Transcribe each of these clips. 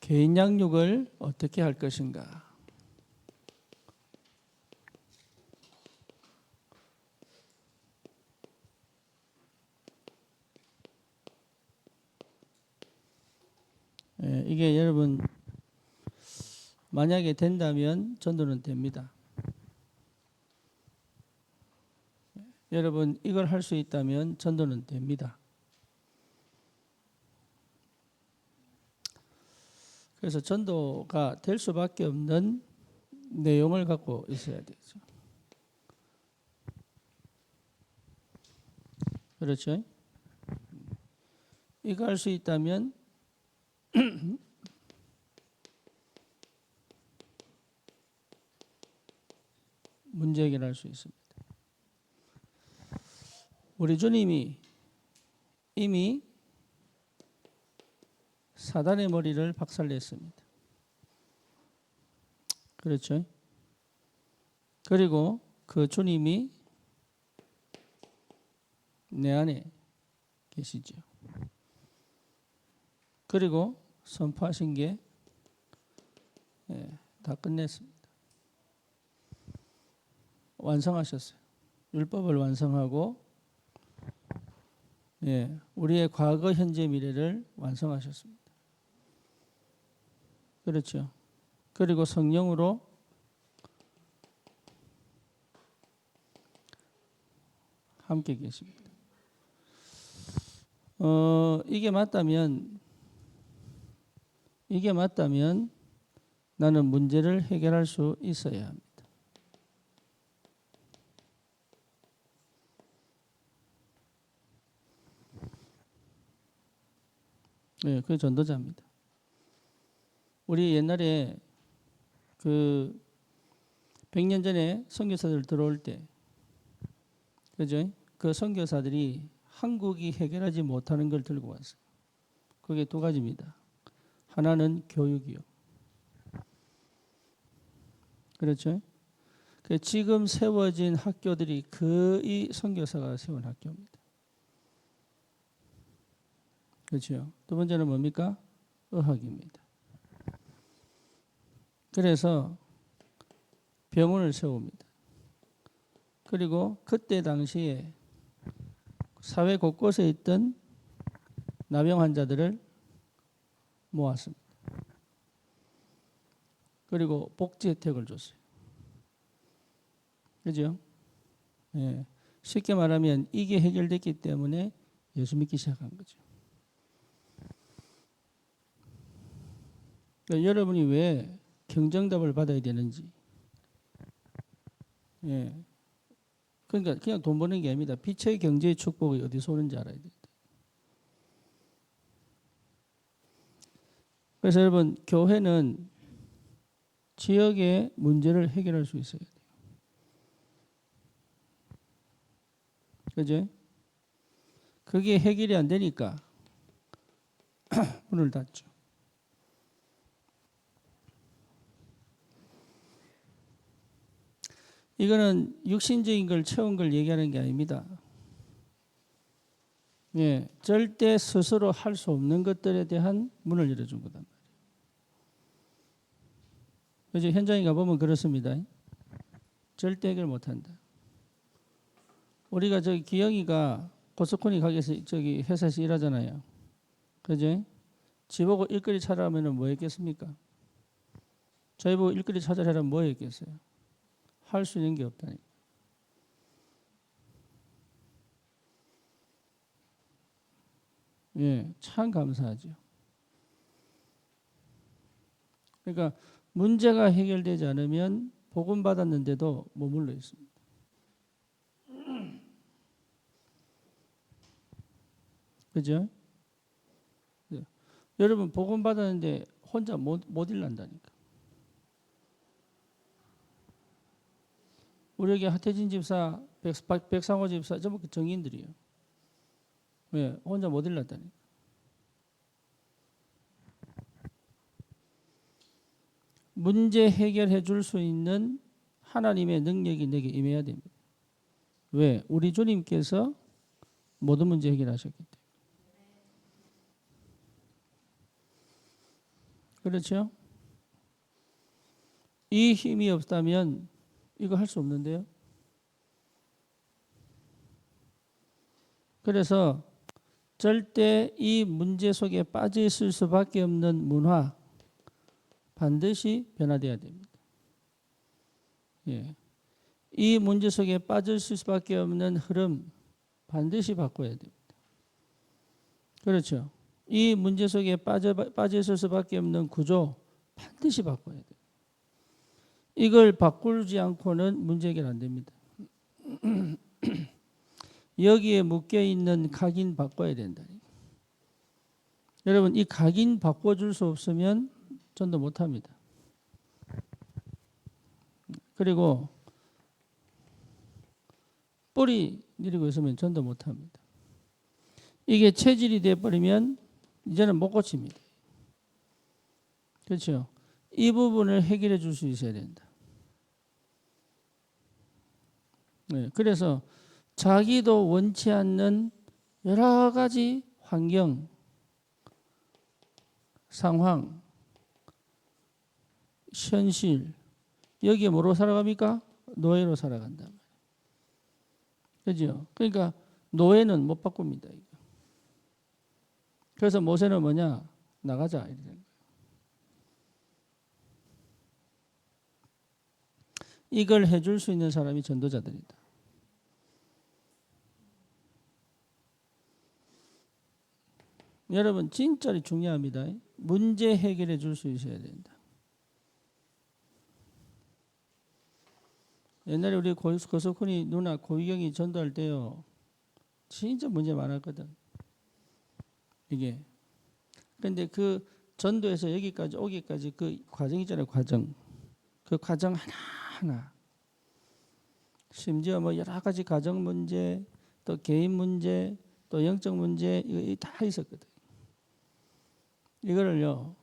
개인 양육을 어떻게 할 것인가? 이게 여러분 만약에 된다면 전도는 됩니다. 여러분 이걸 할 수 있다면 전도는 됩니다. 그래서 전도가 될 수밖에 없는 내용을 갖고 있어야 되죠. 그렇죠? 이거 할 수 있다면 문제 해결할 수 있습니다. 우리 주님이 이미 사단의 머리를 박살냈습니다. 그렇죠? 그리고 그 주님이 내 안에 계시죠. 그리고 선포하신 게 다 끝냈습니다. 완성하셨어요. 율법을 완성하고 우리의 과거, 현재, 미래를 완성하셨습니다. 그렇죠. 그리고 성령으로 함께 계십니다. 이게 맞다면 나는 문제를 해결할 수 있어야 합니다. 그게 전도자입니다. 우리 옛날에 그 100년 전에 선교사들 들어올 때, 그죠? 그 선교사들이 한국이 해결하지 못하는 걸 들고 왔어요. 그게 두 가지입니다. 하나는 교육이요. 그렇죠? 지금 세워진 학교들이 이 선교사가 세운 학교입니다. 그렇죠? 두 번째는 뭡니까? 의학입니다. 그래서 병원을 세웁니다. 그리고 그때 당시에 사회 곳곳에 있던 나병 환자들을 모았습니다. 그리고 복지 혜택을 줬어요. 그죠? 쉽게 말하면 이게 해결됐기 때문에 예수 믿기 시작한 거죠. 그러니까 여러분이 왜 경정답을 받아야 되는지. 그러니까 그냥 돈 버는 게 아닙니다. 빛의 경제의 축복이 어디서 오는지 알아야 됩니다. 그래서 여러분 교회는 지역의 문제를 해결할 수 있어야 돼요. 그죠? 그게 해결이 안 되니까 문을 닫죠. 이거는 육신적인 걸 채운 걸 얘기하는 게 아닙니다. 절대 스스로 할 수 없는 것들에 대한 문을 열어준 거단 말이에요. 그죠? 현장에 가보면 그렇습니다. 절대 해결 못한다. 우리가 기영이가 고스코니 가게에서 회사에서 일하잖아요. 그죠? 지보고 일거리 찾아라면 뭐 했겠습니까? 저희 보고 일거리 찾아라면 뭐 했겠어요? 할 수 있는 게 없다니까. 참 감사하죠. 그러니까 문제가 해결되지 않으면 복음 받았는데도 머물러 있습니다. 그죠? 여러분 복음 받았는데 혼자 못 일난다니까. 우리 여기 하태진 집사, 백상호 집사 전부 정인들이에요. 혼자 못 일났다니까. 문제 해결해 줄 수 있는 하나님의 능력이 내게 임해야 됩니다. 왜? 우리 주님께서 모든 문제 해결하셨기 때문에. 그렇죠? 이 힘이 없다면 이거 할 수 없는데요. 그래서 절대 이 문제 속에 빠져 있을 수밖에 없는 문화 반드시 변화돼야 됩니다. 예. 이 문제 속에 빠져 있을 수밖에 없는 흐름 반드시 바꿔야 됩니다. 그렇죠. 이 문제 속에 빠져 있을 수밖에 없는 구조 반드시 바꿔야 돼요. 이걸 바꾸지 않고는 문제 해결 안 됩니다. 여기에 묶여 있는 각인 바꿔야 된다. 여러분 이 각인 바꿔줄 수 없으면 전도 못합니다. 그리고 뿌리 내리고 있으면 전도 못합니다. 이게 체질이 돼버리면 이제는 못 고칩니다. 그렇죠? 이 부분을 해결해 줄 수 있어야 된다. 네, 그래서 자기도 원치 않는 여러 가지 환경, 상황, 현실 여기에 뭐로 살아갑니까? 노예로 살아간다. 그죠? 그러니까 노예는 못 바꿉니다. 그래서 모세는 뭐냐? 나가자. 이렇게 된 거예요. 이걸 해줄 수 있는 사람이 전도자들이다. 여러분 진짜 중요합니다. 문제 해결해 줄 수 있어야 된다. 옛날에 우리 고석훈이 누나 고희경이 전도할 때요. 진짜 문제 많았거든. 이게. 근데 그 전도에서 여기까지 오기까지 그 과정 있잖아요. 과정. 그 과정 하나하나. 심지어 뭐 여러 가지 가정 문제, 또 개인 문제, 또 영적 문제 이거 다 있었거든. 이거를요.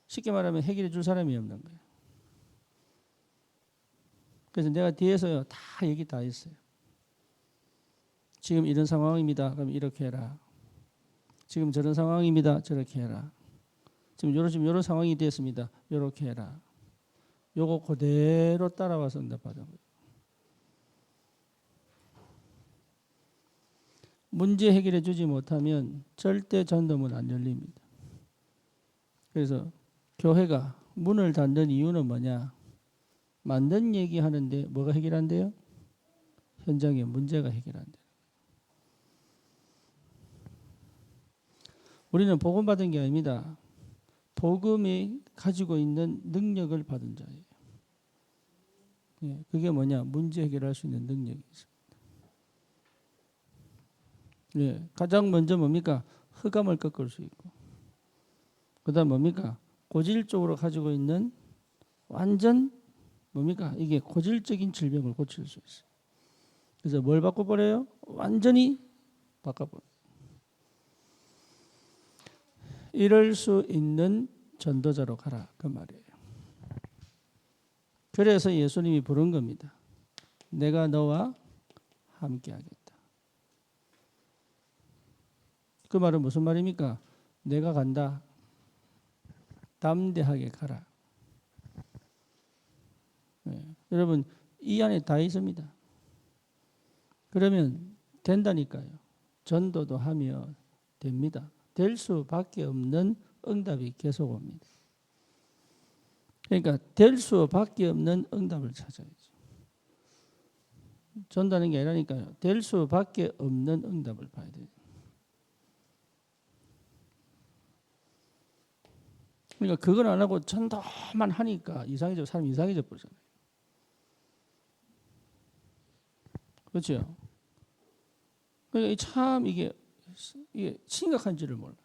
쉽게 말하면 해결해 줄 사람이 없는 거예요. 그래서 내가 뒤에서요. 다 얘기 다 했어요. 지금 이런 상황입니다. 그럼 이렇게 해라. 지금 저런 상황입니다. 저렇게 해라. 지금 이런 상황이 됐습니다. 이렇게 해라. 요거 그대로 따라와서 응답받은 거예요. 문제 해결해 주지 못하면 절대 전도문 안 열립니다. 그래서 교회가 문을 닫는 이유는 뭐냐? 만든 얘기 하는데 뭐가 해결한대요? 현장의 문제가 해결한대요. 우리는 복음 받은 게 아닙니다. 복음이 가지고 있는 능력을 받은 자예요. 예, 그게 뭐냐? 문제 해결할 수 있는 능력이 있습니다. 예, 가장 먼저 뭡니까? 흑암을 꺾을 수 있고, 그다음 뭡니까? 고질적으로 가지고 있는 완전 뭡니까? 이게 고질적인 질병을 고칠 수 있어요. 그래서 뭘 바꿔버려요? 완전히 바꿔버려요. 이럴 수 있는 전도자로 가라 그 말이에요. 그래서 예수님이 부른 겁니다. 내가 너와 함께 하겠다. 그 말은 무슨 말입니까? 내가 간다. 담대하게 가라. 네. 여러분 이 안에 다 있습니다. 그러면 된다니까요. 전도도 하면 됩니다. 될 수밖에 없는 응답이 계속 옵니다. 그러니까 될 수밖에 없는 응답을 찾아야죠. 전도하는 게 아니라니까요. 될 수밖에 없는 응답을 봐야 돼요. 그러니까 그걸 안 하고 전도만 하니까 사람이 이상해져 버리잖아요. 그렇죠? 그러니까 참 이게 심각한지를 몰라.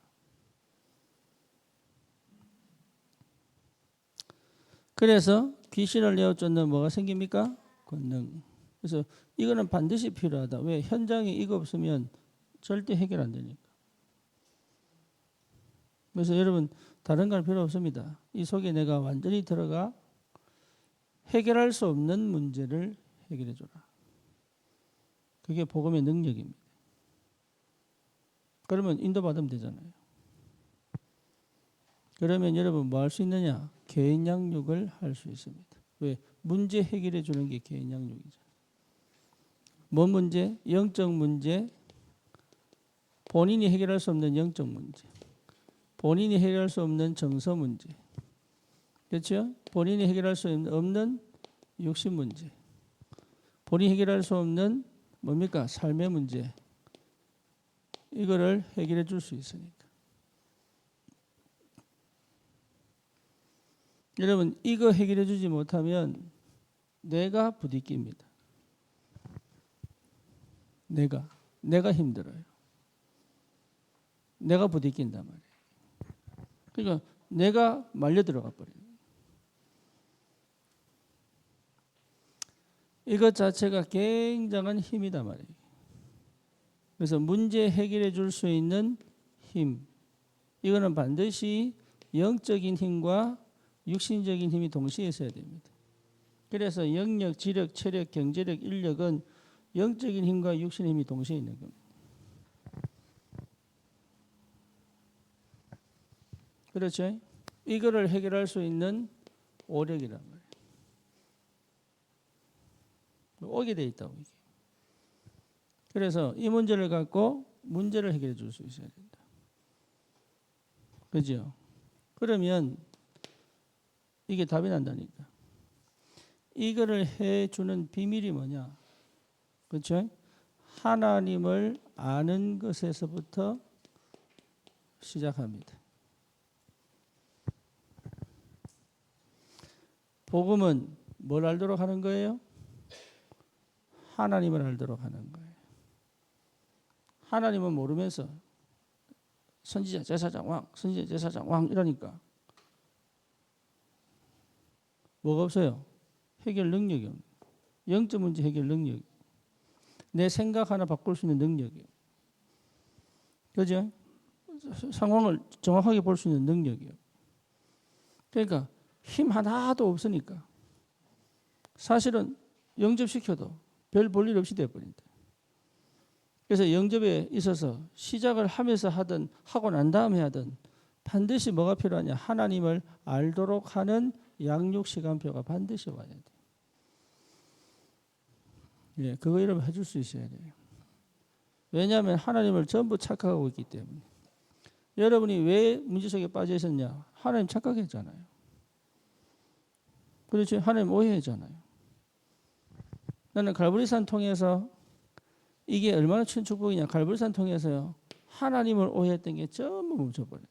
그래서 귀신을 내어 쫓는 뭐가 생깁니까? 권능. 그래서 이거는 반드시 필요하다. 왜? 현장에 이거 없으면 절대 해결 안 되니까. 그래서 여러분 다른 걸 필요 없습니다. 이 속에 내가 완전히 들어가 해결할 수 없는 문제를 해결해 줘라. 그게 복음의 능력입니다. 그러면 인도받으면 되잖아요. 그러면 여러분 뭐 할 수 있느냐? 개인 양육을 할 수 있습니다. 왜? 문제 해결해 주는 게 개인 양육이죠. 뭔 문제? 영적 문제, 본인이 해결할 수 없는 영적 문제, 본인이 해결할 수 없는 정서 문제, 그렇죠? 본인이 해결할 수 없는 육신 문제, 본인이 해결할 수 없는 뭡니까? 삶의 문제, 이거를 해결해 줄 수 있으니까. 여러분 이거 해결해 주지 못하면 내가 부딪힙니다. 내가 힘들어요. 내가 부딪힌단 말이에요. 그러니까 내가 말려 들어가 버려요. 이것 자체가 굉장한 힘이다 말이에요. 그래서 문제 해결해 줄 수 있는 힘, 이거는 반드시 영적인 힘과 육신적인 힘이 동시에 있어야 됩니다. 그래서 영력, 지력, 체력, 경제력, 인력은 영적인 힘과 육신의 힘이 동시에 있는 겁니다. 그렇죠? 이거를 해결할 수 있는 오력이란 말이에요. 오게 돼 있다고 이게. 그래서 이 문제를 갖고 문제를 해결해 줄 수 있어야 된다. 그죠? 그러면 이게 답이 난다니까. 이거를 해주는 비밀이 뭐냐? 그렇죠? 하나님을 아는 것에서부터 시작합니다. 복음은 뭘 알도록 하는 거예요? 하나님을 알도록 하는 거예요. 하나님은 모르면서 선지자, 제사장, 왕, 선지자, 제사장, 왕 이러니까 뭐가 없어요? 해결 능력이 없는 거예요. 영적 문제 해결 능력. 내 생각 하나 바꿀 수 있는 능력이에요. 그죠? 상황을 정확하게 볼 수 있는 능력이에요. 그러니까 힘 하나도 없으니까 사실은 영접시켜도 별 볼 일 없이 돼버린다. 그래서 영접에 있어서 시작을 하면서 하든 하고 난 다음에 하든 반드시 뭐가 필요하냐? 하나님을 알도록 하는 양육 시간표가 반드시 와야 돼. 예, 그거 여러분 해줄 수 있어야 돼요. 왜냐하면 하나님을 전부 착각하고 있기 때문에. 여러분이 왜 문제 속에 빠져 있었냐? 하나님 착각했잖아요. 그렇지? 하나님 오해했잖아요. 나는 갈보리산 통해서 이게 얼마나 큰 축복이냐? 갈보리산 통해서요. 하나님을 오해했던 게 전부 멈춰버려요.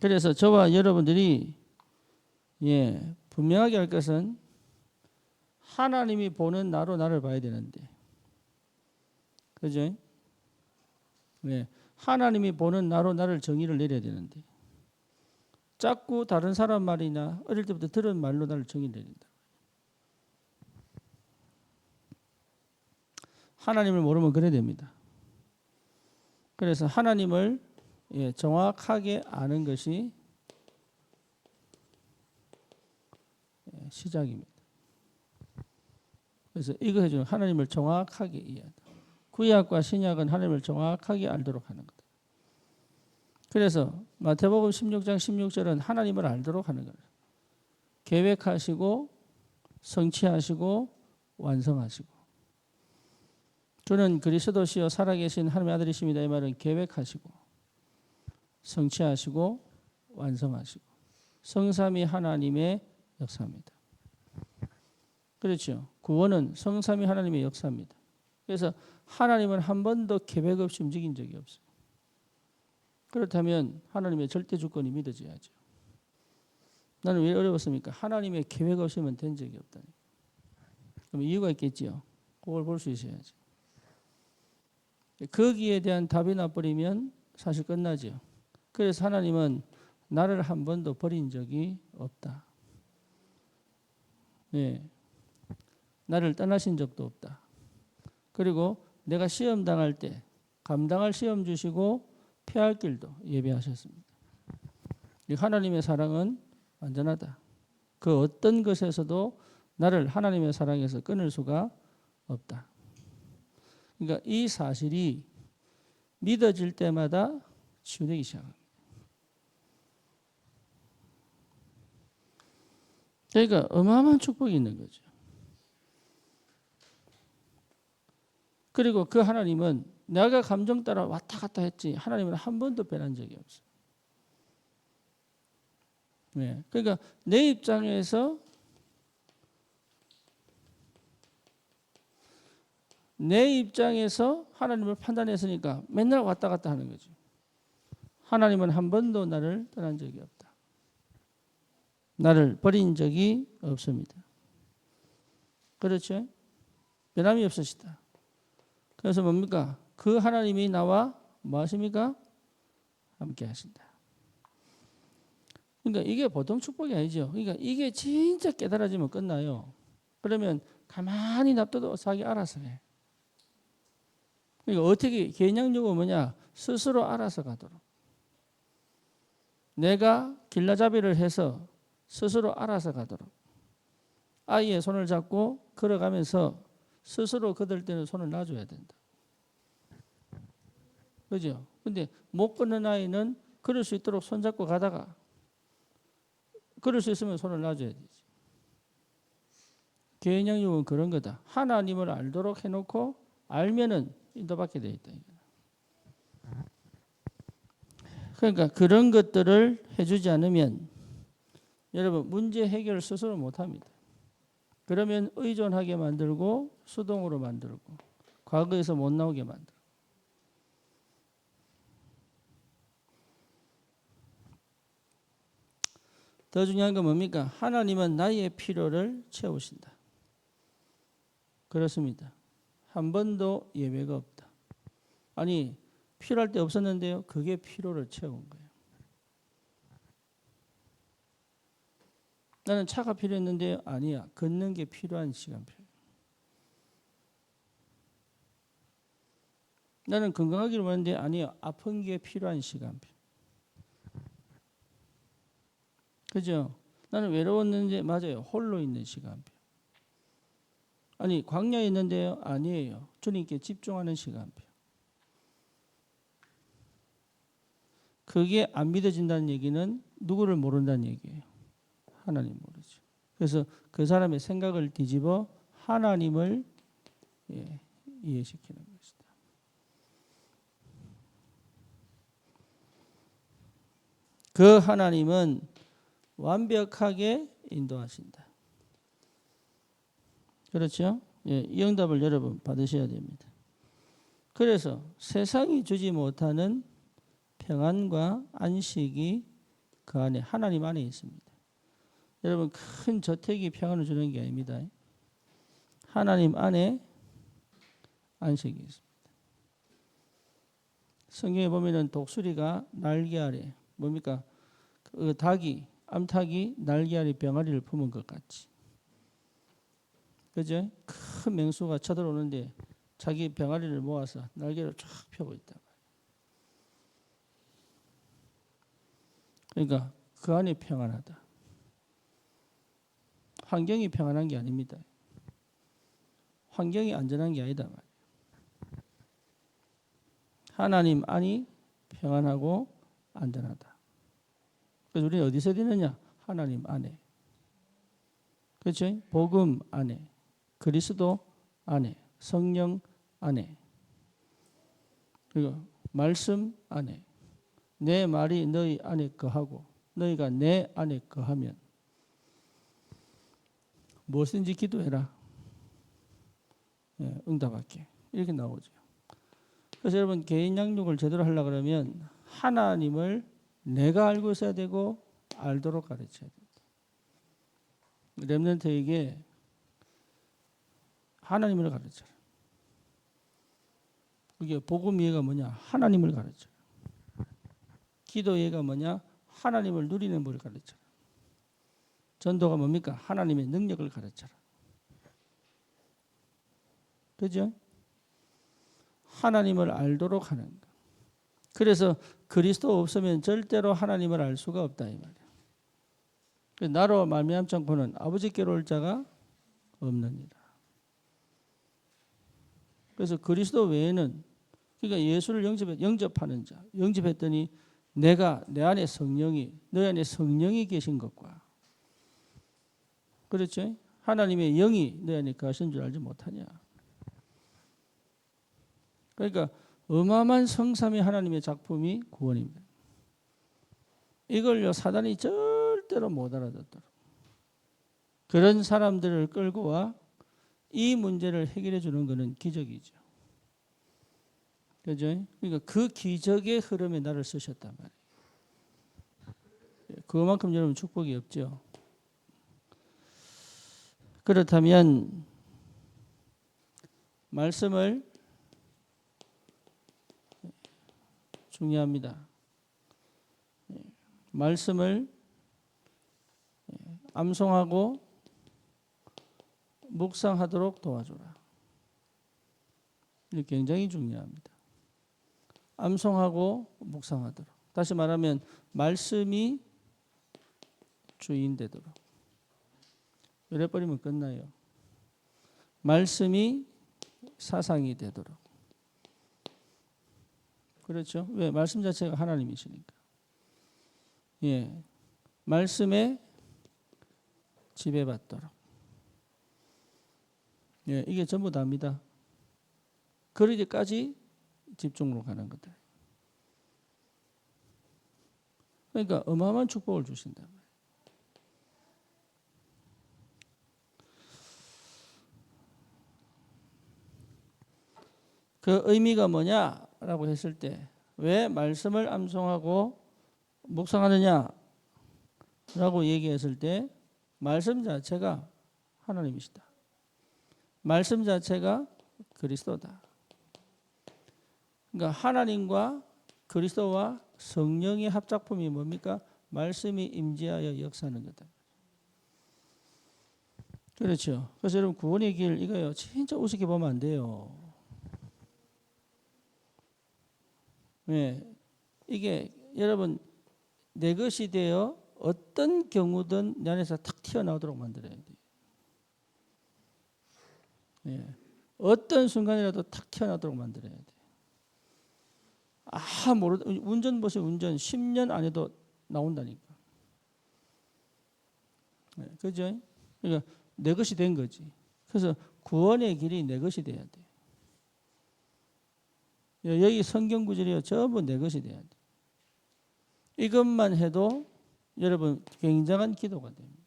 그래서 저와 여러분들이 분명하게 할 것은 하나님이 보는 나로 나를 봐야 되는데, 그죠? 하나님이 보는 나로 나를 정의를 내려야 되는데, 자꾸 다른 사람 말이나 어릴 때부터 들은 말로 나를 정의를 내린다. 하나님을 모르면 그래야 됩니다. 그래서 하나님을 정확하게 아는 것이 시작입니다. 그래서 이거 해주는 하나님을 정확하게 이해하다. 구약과 신약은 하나님을 정확하게 알도록 하는 거다. 그래서 마태복음 16장 16절은 하나님을 알도록 하는 거예요. 계획하시고 성취하시고 완성하시고. 주는 그리스도시요 살아계신 하나님의 아들이십니다. 이 말은 계획하시고 성취하시고 완성하시고 성삼위 하나님의 역사입니다. 그렇죠. 구원은 성삼위 하나님의 역사입니다. 그래서 하나님은 한 번도 계획 없이 움직인 적이 없어요. 그렇다면 하나님의 절대 주권이 믿어져야죠. 나는 왜 어려웠습니까? 하나님의 계획 없이는 된 적이 없다니. 그럼 이유가 있겠지요. 그걸 볼 수 있어야죠. 거기에 대한 답이 나버리면 사실 끝나죠. 그래서 하나님은 나를 한 번도 버린 적이 없다. 나를 떠나신 적도 없다. 그리고 내가 시험 당할 때 감당할 시험 주시고 피할 길도 예비하셨습니다. 하나님의 사랑은 완전하다. 그 어떤 것에서도 나를 하나님의 사랑에서 끊을 수가 없다. 그러니까 이 사실이 믿어질 때마다 치유되기 시작합니다. 그러니까 어마어마한 축복이 있는 거죠. 그리고 그 하나님은 내가 감정 따라 왔다 갔다 했지 하나님은 한 번도 변한 적이 없어요. 네. 그러니까 내 입장에서 하나님을 판단했으니까 맨날 왔다 갔다 하는 거죠. 하나님은 한 번도 나를 떠난 적이 없다. 나를 버린 적이 없습니다. 그렇죠? 변함이 없으시다. 그래서 뭡니까? 그 하나님이 나와 뭐 하십니까? 함께 하신다. 그러니까 이게 보통 축복이 아니죠. 그러니까 이게 진짜 깨달아지면 끝나요. 그러면 가만히 놔둬도 자기 알아서 해. 그러니까 어떻게 개인양육은 뭐냐? 스스로 알아서 가도록. 내가 길라잡이를 해서 스스로 알아서 가도록. 아이의 손을 잡고 걸어가면서 스스로 걷을 때는 손을 놔줘야 된다. 그죠? 근데 못 걷는 아이는 걸을 수 있도록 손잡고 가다가 걸을 수 있으면 손을 놔줘야 되지. 개인양육은 그런 거다. 하나님을 알도록 해놓고 알면은 인도받게 돼 있다. 그러니까 그런 것들을 해주지 않으면 여러분 문제 해결을 스스로 못합니다. 그러면 의존하게 만들고 수동으로 만들고 과거에서 못 나오게 만들고. 더 중요한 건 뭡니까? 하나님은 나의 필요를 채우신다. 그렇습니다. 한 번도 예외가 없다. 아니 필요할 때 없었는데요. 그게 필요를 채운 거예요. 나는 차가 필요했는데요. 아니야. 걷는 게 필요한 시간표. 나는 건강하기를 원하는데 아니요. 아픈 게 필요한 시간표. 그죠? 나는 외로웠는데 맞아요. 홀로 있는 시간표. 아니 광야에 있는데요. 아니에요. 주님께 집중하는 시간표. 그게 안 믿어진다는 얘기는 누구를 모른다는 얘기예요. 하나님 모르죠. 그래서 그 사람의 생각을 뒤집어 하나님을 이해시키는 것이다. 그 하나님은 완벽하게 인도하신다. 그렇죠? 이 응답을 여러분 받으셔야 됩니다. 그래서 세상이 주지 못하는 평안과 안식이 그 안에 하나님 안에 있습니다. 여러분 큰 저택이 평안을 주는 게 아닙니다. 하나님 안에 안식이 있습니다. 성경에 보면은 독수리가 날개 아래 뭡니까? 그 닭이 암탉이 날개 아래 병아리를 품은 것 같이. 그죠? 큰 맹수가 쳐들어오는데 자기 병아리를 모아서 날개를 쫙 펴고 있다. 그러니까 그 안에 평안하다. 환경이 평안한 게 아닙니다. 환경이 안전한 게 아니다. 하나님 안이 평안하고 안전하다. 그래서 우리는 어디서 되느냐? 하나님 안에. 그렇죠? 복음 안에. 그리스도 안에. 성령 안에. 그리고 말씀 안에. 내 말이 너희 안에 거하고 너희가 내 안에 거하면 무엇인지 기도해라. 응답할게. 이렇게 나오죠. 그래서 여러분 개인 양육을 제대로 하려고 그러면 하나님을 내가 알고 있어야 되고 알도록 가르쳐야 된다. 렘넌트에게 하나님을 가르쳐라. 그게 복음 이해가 뭐냐? 하나님을 가르쳐라. 기도 이해가 뭐냐? 하나님을 누리는 법을 가르쳐라. 전도가 뭡니까? 하나님의 능력을 가르쳐라. 그죠? 하나님을 알도록 하는 것. 그래서 그리스도 없으면 절대로 하나님을 알 수가 없다 이 말이야. 나로 말미암지 않고는 아버지께로 올 자가 없느니라. 그래서 그리스도 외에는 그러니까 예수를 영접하는 자, 영접했더니 내 안에 성령이, 너희 안에 성령이 계신 것과, 그렇죠? 하나님의 영이 너희 안에 거하신 줄 알지 못하냐. 그러니까 어마어마한 성삼위 하나님의 작품이 구원입니다. 이걸요 사단이 절대로 못 알아듣도록 그런 사람들을 끌고 와 이 문제를 해결해 주는 것은 기적이죠. 그죠? 그러니까 그 기적의 흐름에 나를 쓰셨단 말이에요. 그만큼 여러분 축복이 없죠. 그렇다면 말씀을 중요합니다. 말씀을 암송하고 묵상하도록 도와줘라. 이게 굉장히 중요합니다. 암송하고 묵상하도록. 다시 말하면 말씀이 주인 되도록. 이래 버리면 끝나요. 말씀이 사상이 되도록. 그렇죠? 왜? 말씀 자체가 하나님이시니까. 예, 말씀에 지배받도록. 예, 이게 전부 다입니다. 그러기까지 집중으로 가는 것들. 그러니까 어마어마한 축복을 주신다. 그 의미가 뭐냐라고 했을 때 왜 말씀을 암송하고 묵상하느냐라고 얘기했을 때 말씀 자체가 하나님이시다. 말씀 자체가 그리스도다. 그러니까 하나님과 그리스도와 성령의 합작품이 뭡니까? 말씀이 임재하여 역사하는 거다. 그렇죠. 그래서 여러분 구원의 길 이거요. 진짜 우습게 보면 안 돼요. 네. 이게 여러분 내 것이 되어 어떤 경우든 내 안에서 탁 튀어나오도록 만들어야 돼요. 네. 어떤 순간이라도 탁 튀어나오도록 만들어야 돼요. 운전 보세요. 운전 10년 안 해도 나온다니까. 네. 그죠? 그러니까 내 것이 된 거지. 그래서 구원의 길이 내 것이 돼야 돼. 여기 성경 구절이요 전부 내 것이 돼야 돼. 이것만 해도 여러분 굉장한 기도가 됩니다.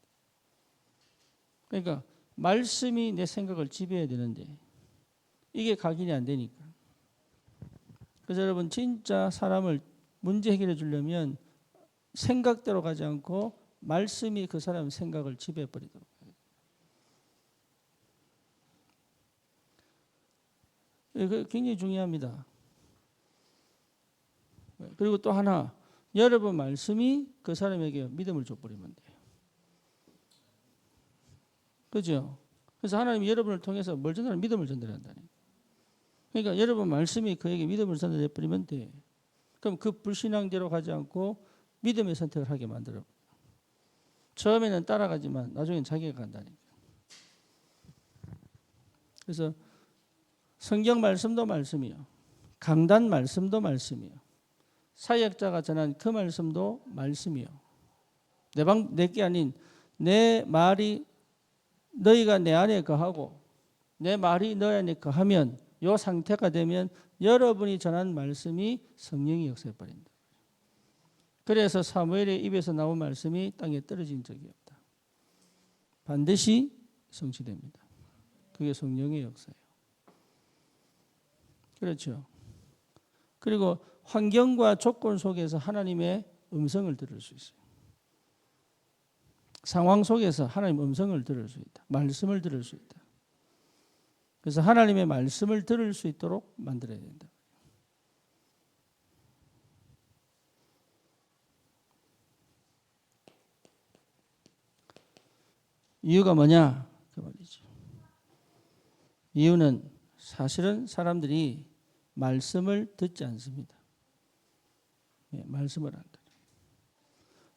그러니까 말씀이 내 생각을 지배해야 되는데 이게 각인이 안 되니까. 그래서 여러분 진짜 사람을 문제 해결해 주려면 생각대로 가지 않고 말씀이 그 사람의 생각을 지배해 버리도록 해야 돼요. 굉장히 중요합니다. 그리고 또 하나, 여러분 말씀이 그 사람에게 믿음을 줘버리면 돼요. 그죠? 그래서 하나님이 여러분을 통해서 뭘 전달하는 믿음을 전달한다니까. 그러니까 여러분 말씀이 그에게 믿음을 전달해버리면 돼. 그럼 그 불신앙대로 가지 않고 믿음의 선택을 하게 만들어. 처음에는 따라가지만 나중엔 자기가 간다니까. 그래서 성경 말씀도 말씀이요. 강단 말씀도 말씀이요. 사역자가 전한 그 말씀도 말씀이요. 내게 아닌 내 말이 너희가 내 안에 거하고 내 말이 너희 안에 거하면 이 상태가 되면 여러분이 전한 말씀이 성령이 역사해 버린다. 그래서 사무엘의 입에서 나온 말씀이 땅에 떨어진 적이 없다. 반드시 성취됩니다. 그게 성령의 역사예요. 그렇죠. 그리고 환경과 조건 속에서 하나님의 음성을 들을 수 있어요. 상황 속에서 하나님의 음성을 들을 수 있다. 말씀을 들을 수 있다. 그래서 하나님의 말씀을 들을 수 있도록 만들어야 된다. 이유가 뭐냐? 그 말이죠. 이유는 사실은 사람들이 말씀을 듣지 않습니다. 말씀을 안 들어요.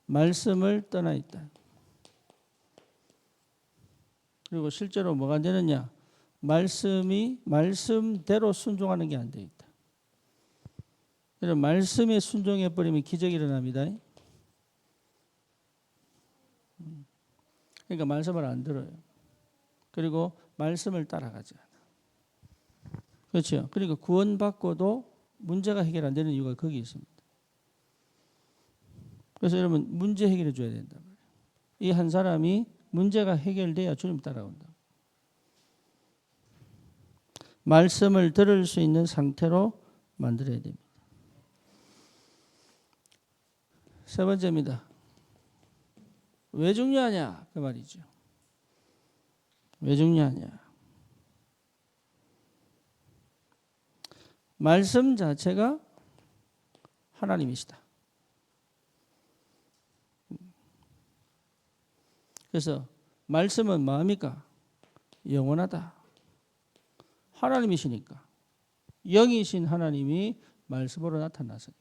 말씀을 떠나 있다. 그리고 실제로 뭐가 안 되느냐? 말씀대로 순종하는 게 안 돼 있다. 여러분 말씀에 순종해 버리면 기적이 일어납니다. 그러니까 말씀을 안 들어요. 그리고 말씀을 따라가지 않아. 그렇죠. 그러니까 구원받고도 문제가 해결 안 되는 이유가 거기 있습니다. 그래서 여러분 문제 해결해 줘야 된다. 이 한 사람이 문제가 해결돼야 주님 따라온다. 말씀을 들을 수 있는 상태로 만들어야 됩니다. 세 번째입니다. 왜 중요하냐 그 말이죠. 왜 중요하냐. 말씀 자체가 하나님이시다. 그래서 말씀은 뭐합니까? 영원하다. 하나님이시니까. 영이신 하나님이 말씀으로 나타나서니까.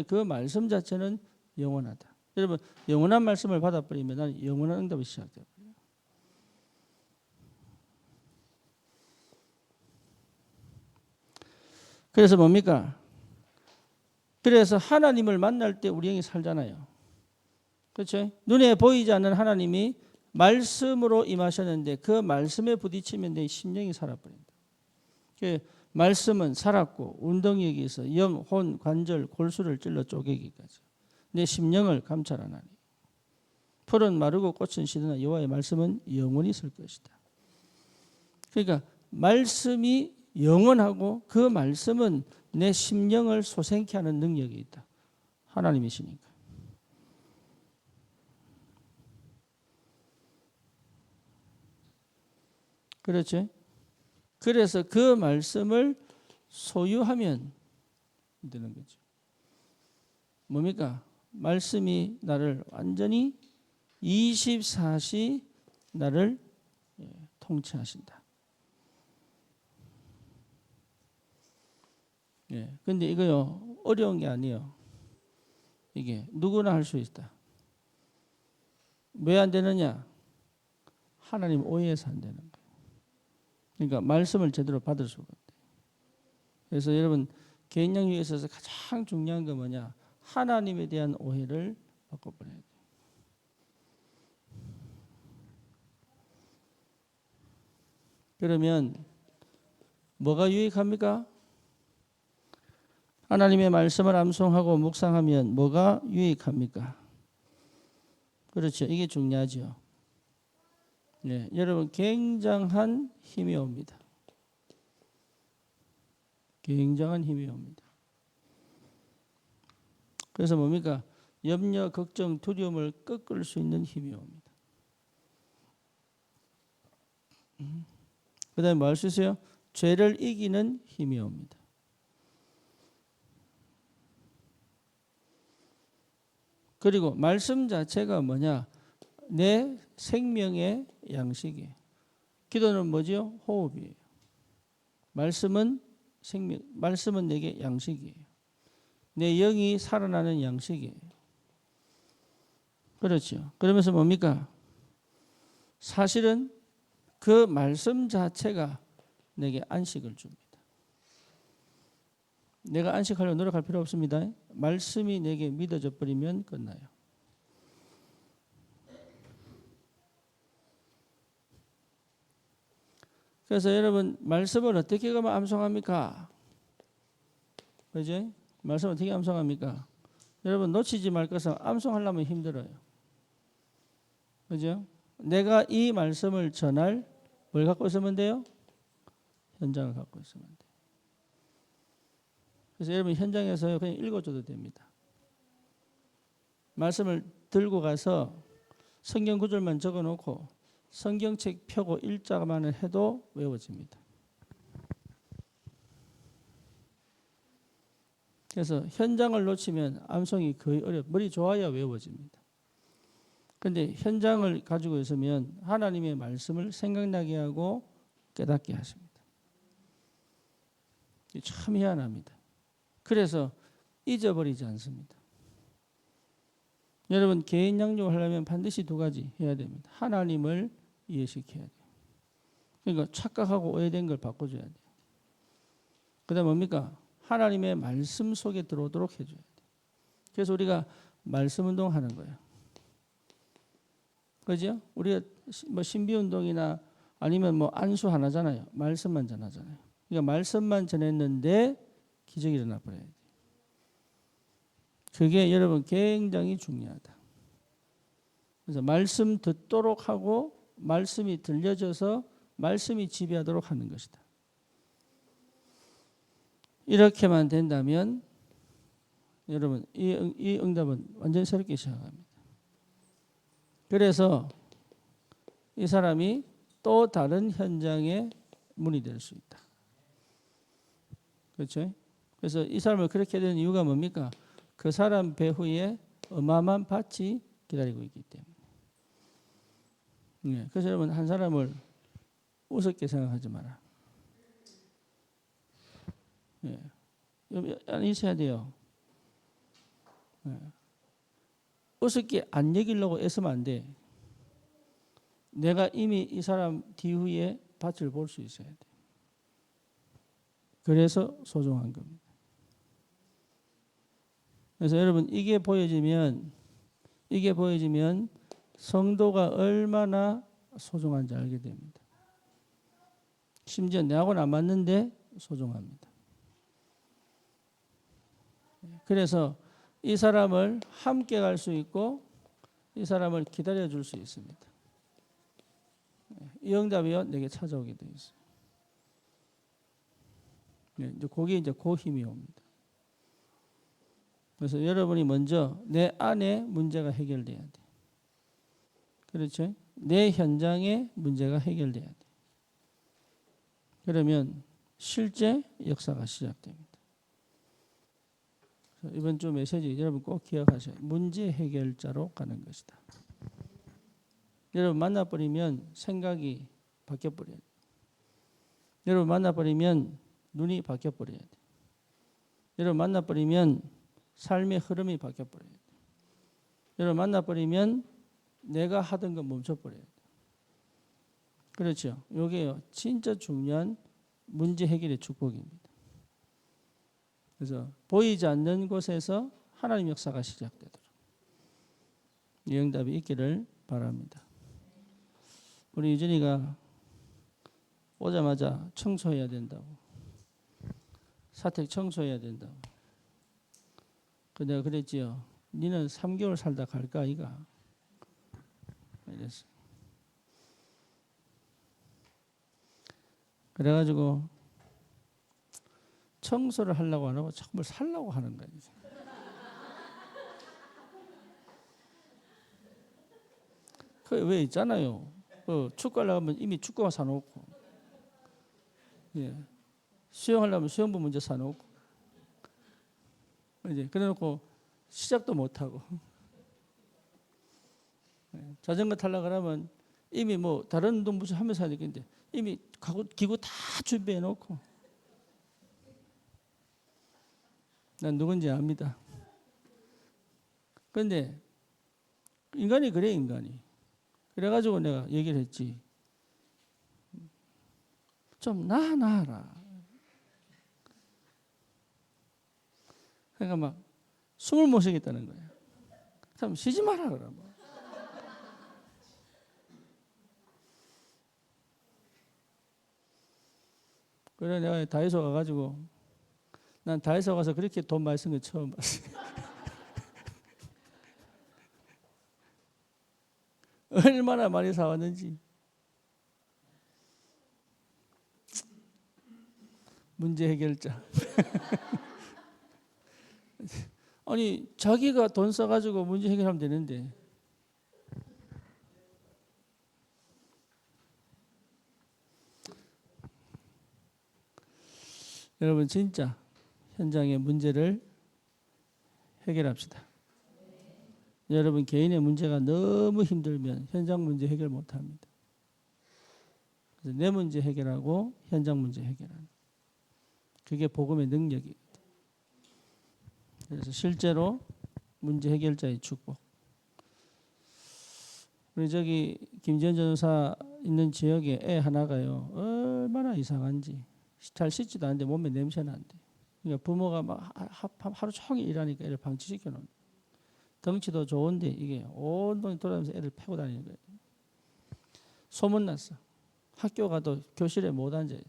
그 말씀 자체는 영원하다. 여러분 영원한 말씀을 받아버리면 나는 영원한 응답이 시작돼요. 그래서 뭡니까? 그래서 하나님을 만날 때 우리 영이 살잖아요. 그렇죠? 눈에 보이지 않는 하나님이 말씀으로 임하셨는데 그 말씀에 부딪히면 내 심령이 살아버린다. 그 말씀은 살았고 운동에 의해서 영, 혼, 관절, 골수를 찔러 쪼개기까지 내 심령을 감찰하나니 풀은 마르고 꽃은 시드나 여호와의 말씀은 영원히 있을 것이다. 그러니까 말씀이 영원하고 그 말씀은 내 심령을 소생케 하는 능력이 있다. 하나님이시니까. 그렇죠? 그래서 그 말씀을 소유하면 되는 거죠. 뭡니까? 말씀이 나를 완전히 24시 나를 통치하신다. 예. 근데 이거요, 어려운 게 아니에요. 이게 누구나 할 수 있다. 왜 안 되느냐? 하나님 오해해서 안 되는 거예요. 그러니까 말씀을 제대로 받을 수가 없대요. 그래서 여러분 개인 영역에 있어서 가장 중요한 건 뭐냐? 하나님에 대한 오해를 바꿔버려야 돼요. 그러면 뭐가 유익합니까? 하나님의 말씀을 암송하고 묵상하면 뭐가 유익합니까? 그렇죠. 이게 중요하죠. 네, 여러분 굉장한 힘이 옵니다. 굉장한 힘이 옵니다. 그래서 뭡니까? 염려, 걱정, 두려움을 꺾을 수 있는 힘이 옵니다. 그 다음에 뭐 할 수 있어요? 죄를 이기는 힘이 옵니다. 그리고 말씀 자체가 뭐냐? 내 생명의 양식이에요. 기도는 뭐죠? 호흡이에요. 말씀은 생명, 말씀은 내게 양식이에요. 내 영이 살아나는 양식이에요. 그렇죠. 그러면서 뭡니까? 사실은 그 말씀 자체가 내게 안식을 줍니다. 내가 안식하려고 노력할 필요 없습니다. 말씀이 내게 믿어져 버리면 끝나요. 그래서 여러분 말씀을 어떻게 그러면 암송합니까? 그죠? 말씀 어떻게 암송합니까? 여러분 놓치지 말 것은 암송하려면 힘들어요. 그죠? 내가 이 말씀을 전할 뭘 갖고 있으면 돼요? 현장을 갖고 있으면 돼요. 그래서 여러분 현장에서 그냥 읽어줘도 됩니다. 말씀을 들고 가서 성경 구절만 적어놓고 성경책 펴고 일자만을 해도 외워집니다. 그래서 현장을 놓치면 암송이 거의 머리 좋아야 외워집니다. 그런데 현장을 가지고 있으면 하나님의 말씀을 생각나게 하고 깨닫게 하십니다. 참 희한합니다. 그래서 잊어버리지 않습니다. 여러분 개인 양육을 하려면 반드시 두 가지 해야 됩니다. 하나님을 이해시켜야 돼요. 그러니까 착각하고 오해된 걸 바꿔줘야 돼요. 그 다음 뭡니까? 하나님의 말씀 속에 들어오도록 해줘야 돼. 그래서 우리가 말씀 운동하는 거예요. 그죠? 우리가 뭐 신비 운동이나 아니면 뭐 안수 하나잖아요. 말씀만 전하잖아요. 그러니까 말씀만 전했는데 기적이 일어나 버려야 돼. 그게 여러분 굉장히 중요하다. 그래서 말씀 듣도록 하고 말씀이 들려져서 말씀이 지배하도록 하는 것이다. 이렇게만 된다면 여러분 이 응답은 완전히 새롭게 시작합니다. 그래서 이 사람이 또 다른 현장의 문이 될 수 있다. 그렇죠? 그래서 이 사람을 그렇게 된 이유가 뭡니까? 그 사람 배후에 어마어마한 밭이 기다리고 있기 때문에. 네, 그래서 여러분 한 사람을 우습게 생각하지 마라. 네, 있어야 돼요. 네. 우습게 안 여기려고 애쓰면 안 돼. 내가 이미 이 사람 뒤후에 밭을 볼 수 있어야 돼. 그래서 소중한 겁니다. 그래서 여러분 이게 보여지면 성도가 얼마나 소중한지 알게 됩니다. 심지어 내하고는 안 맞는데 소중합니다. 그래서 이 사람을 함께 갈 수 있고 이 사람을 기다려 줄 수 있습니다. 이 응답이요 내게 찾아오게 되어 있어요. 이제 거기에 이제 그 힘이 옵니다. 그래서 여러분이 먼저 내 안에 문제가 해결돼야 돼. 그렇죠? 내 현장에 문제가 해결돼야 돼. 그러면 실제 역사가 시작됩니다. 이번 주 메시지 여러분 꼭 기억하셔야 돼요. 문제 해결자로 가는 것이다. 여러분 만나버리면 생각이 바뀌어버려요. 여러분 만나버리면 눈이 바뀌어버려야 돼. 여러분 만나버리면 삶의 흐름이 바뀌어버려야 돼. 여러분 만나버리면 내가 하던 거 멈춰버려야 돼. 그렇죠? 이게 진짜 중요한 문제 해결의 축복입니다. 그래서 보이지 않는 곳에서 하나님 역사가 시작되도록 이 응답이 있기를 바랍니다. 우리 유진이가 오자마자 청소해야 된다고, 사택 청소해야 된다고. 내가 그랬지요. 니는 3개월 살다 갈까 이가. 이랬어. 그래가지고 청소를 하려고 안 하고 자꾸 뭘 살려고 하는 거야. 그 왜 있잖아요. 축구하려고 하면 이미 축구화 사놓고, 예. 수영하려면 수영복 먼저 사놓고, 이제 그래놓고 시작도 못 하고, 예. 자전거 타려고 하면 이미 뭐 다른 운동 무슨 하면서 해야 되겠는데 이미 기구 다 준비해 놓고. 난 누군지 압니다. 그런데 인간이 그래, 인간이. 그래가지고 내가 얘기를 했지. 좀 나아라. 그러니까 막 숨을 못 쉬겠다는 거야. 참 쉬지 마라 그러면. 그래 내가 다이소 가가지고 난 다이소 가서 그렇게 돈 많이 쓴 거 처음 봤어. 얼마나 많이 사왔는지. 문제 해결자. 아니 자기가 돈 써가지고 문제 해결하면 되는데. 여러분 진짜 현장의 문제를 해결합시다. 여러분 개인의 문제가 너무 힘들면 현장 문제 해결 못합니다. 그래서 내 문제 해결하고 현장 문제 해결하는, 그게 복음의 능력이거든. 그래서 실제로 문제 해결자의 축복. 우리 저기 김지현 전도사 있는 지역에 애 하나가요 얼마나 이상한지 잘 씻지도 않는데 몸에 냄새 난대. 그러니까 부모가 막 하루 종일 일하니까 애를 방치시켜 놓는. 덩치도 좋은데 이게 온동이 돌아다니면서 애를 패고 다니는 거예요. 소문났어. 학교 가도 교실에 못 앉아 있어.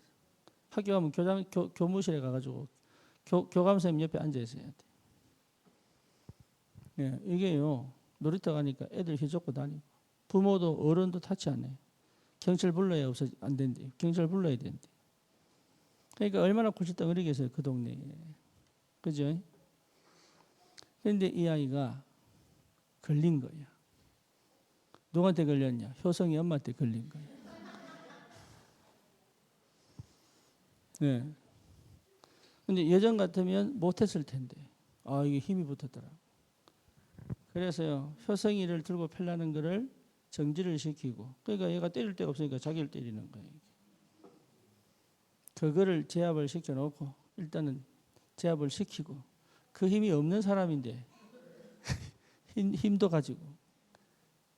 학교 가면 교무실에 가가지고 교감 선생님 옆에 앉아 있어야 돼. 예, 이게요. 놀이터 가니까 애들 휘젓고 다니고 부모도 어른도 타치 안 해. 경찰 불러야 안 된대. 경찰 불러야 된대. 그러니까 얼마나 골칫덩어리겠어요 그 동네에. 그죠? 그런데 이 아이가 걸린 거야. 누구한테 걸렸냐? 효성이 엄마한테 걸린 거야. 네. 근데 예전 같으면 못했을 텐데. 아, 이게 힘이 붙었더라. 그래서요, 효성이를 들고 펴려는 거를 정지를 시키고, 그러니까 얘가 때릴 데가 없으니까 자기를 때리는 거예요. 그거를 제압을 시켜놓고, 일단은 제압을 시키고, 그 힘이 없는 사람인데, 힘도 가지고,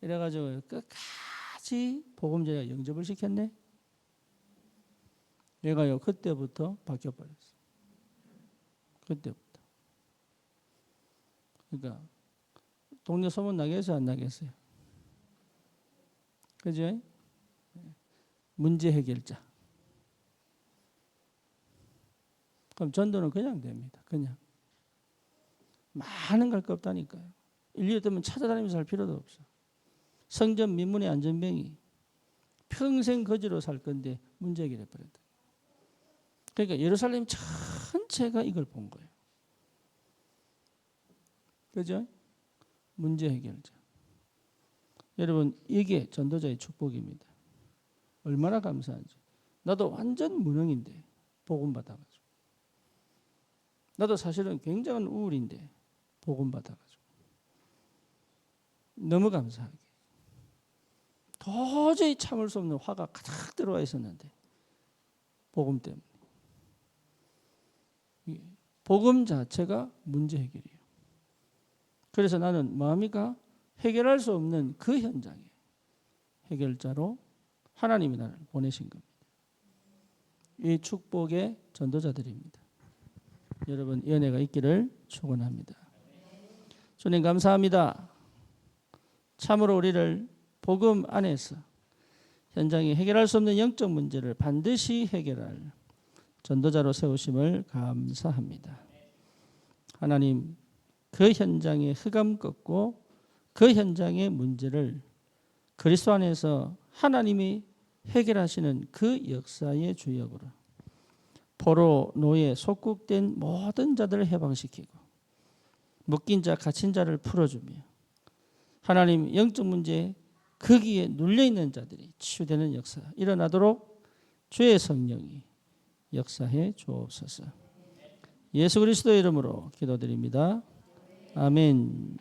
이래가지고 끝까지 복음제가 영접을 시켰네. 얘가요, 그때부터 바뀌어버렸어. 그때부터. 그러니까, 동네 소문 나겠어요? 안 나겠어요? 그죠? 문제 해결자. 그럼 전도는 그냥 됩니다. 그냥. 많은 갈 거 없다니까요. 인류 때문에 찾아다니면서 할 필요도 없어. 성전 민문의 안전뱅이. 평생 거지로 살 건데 문제 해결해 버렸다. 그러니까 예루살렘 전체가 이걸 본 거예요. 그죠? 문제 해결자. 여러분, 이게 전도자의 축복입니다. 얼마나 감사한지. 나도 완전 무능인데 복음 받아가지고. 나도 사실은 굉장한 우울인데 복음 받아가지고. 너무 감사하게. 도저히 참을 수 없는 화가 가득 들어와 있었는데 복음 때문에. 복음 자체가 문제 해결이에요. 그래서 나는 마음이가 해결할 수 없는 그 현장에 해결자로 하나님이 나를 보내신 겁니다. 이 축복의 전도자들입니다. 여러분, 이 은혜가 있기를 축원합니다. 주님 감사합니다. 참으로 우리를 복음 안에서 현장에 해결할 수 없는 영적 문제를 반드시 해결할 전도자로 세우심을 감사합니다. 하나님, 그 현장의 흑암 꺾고 그 현장의 문제를 그리스도 안에서 하나님이 해결하시는 그 역사의 주역으로 포로, 노예, 속국된 모든 자들을 해방시키고 묶인 자, 갇힌 자를 풀어주며 하나님 영적 문제에 거기에 눌려있는 자들이 치유되는 역사 일어나도록 주의 성령이 역사해 주옵소서. 예수 그리스도의 이름으로 기도드립니다. 아멘.